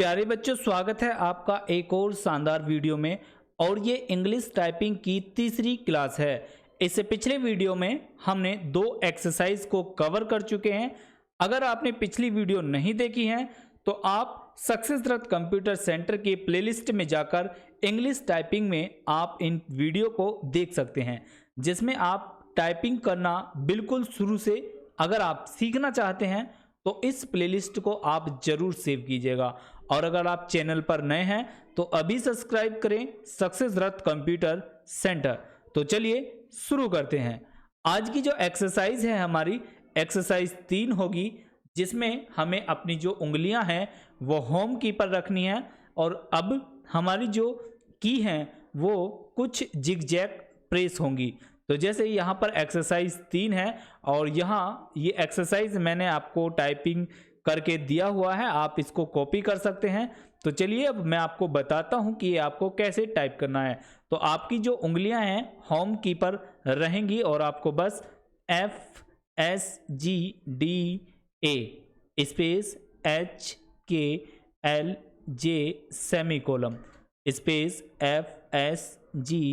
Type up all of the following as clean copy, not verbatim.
प्यारे बच्चों, स्वागत है आपका एक और शानदार वीडियो में। और ये इंग्लिश टाइपिंग की तीसरी क्लास है। इससे पिछले वीडियो में हमने 2 एक्सरसाइज को कवर कर चुके हैं। अगर आपने पिछली वीडियो नहीं देखी है तो आप सक्सेस रथ कंप्यूटर सेंटर के प्लेलिस्ट में जाकर इंग्लिश टाइपिंग में आप इन वीडियो को देख सकते हैं, जिसमें आप टाइपिंग करना बिल्कुल शुरू से अगर आप सीखना चाहते हैं तो इस प्लेलिस्ट को आप जरूर सेव कीजिएगा। और अगर आप चैनल पर नए हैं तो अभी सब्सक्राइब करें सक्सेस रथ कंप्यूटर सेंटर। तो चलिए शुरू करते हैं। आज की जो एक्सरसाइज है हमारी एक्सरसाइज 3 होगी, जिसमें हमें अपनी जो उंगलियां हैं वो होम की पर रखनी है। और अब हमारी जो की हैं वो कुछ जिगजैग प्रेस होंगी। तो जैसे यहाँ पर एक्सरसाइज 3 है और यहाँ ये एक्सरसाइज मैंने आपको टाइपिंग करके दिया हुआ है, आप इसको कॉपी कर सकते हैं। तो चलिए अब मैं आपको बताता हूँ कि ये आपको कैसे टाइप करना है। तो आपकी जो उंगलियां हैं होम की पर रहेंगी और आपको बस FSGDA space HKLJ semicolon space FSGDA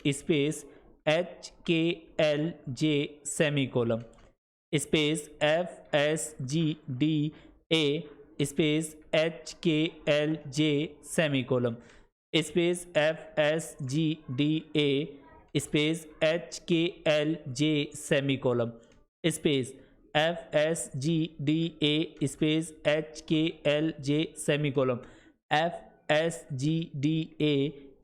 space HKLJ semicolon space FSGDA space HKLJ semicolon space FSGDA space HKLJ semicolon space FSGDA space HKLJ semicolon FSGDA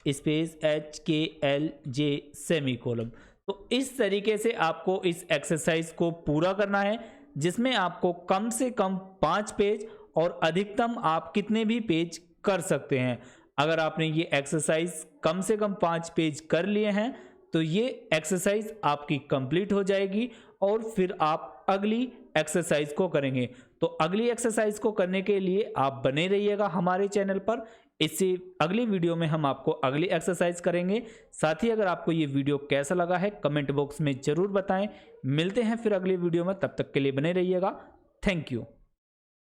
space HKLJ semicolon. तो इस तरीके से आपको इस एक्सरसाइज को पूरा करना है, जिसमें आपको कम से कम 5 पेज और अधिकतम आप कितने भी पेज कर सकते हैं। अगर आपने ये एक्सरसाइज कम से कम 5 पेज कर लिए हैं तो ये एक्सरसाइज आपकी कंप्लीट हो जाएगी और फिर आप अगली एक्सरसाइज को करेंगे। तो अगली एक्सरसाइज को करने के लिए आप बने रहिएगा हमारे चैनल पर। इससे अगली वीडियो में हम आपको अगली एक्सरसाइज करेंगे। साथ ही अगर आपको ये वीडियो कैसा लगा है कमेंट बॉक्स में जरूर बताएं। मिलते हैं फिर अगली वीडियो में, तब तक के लिए बने रहिएगा। Thank you.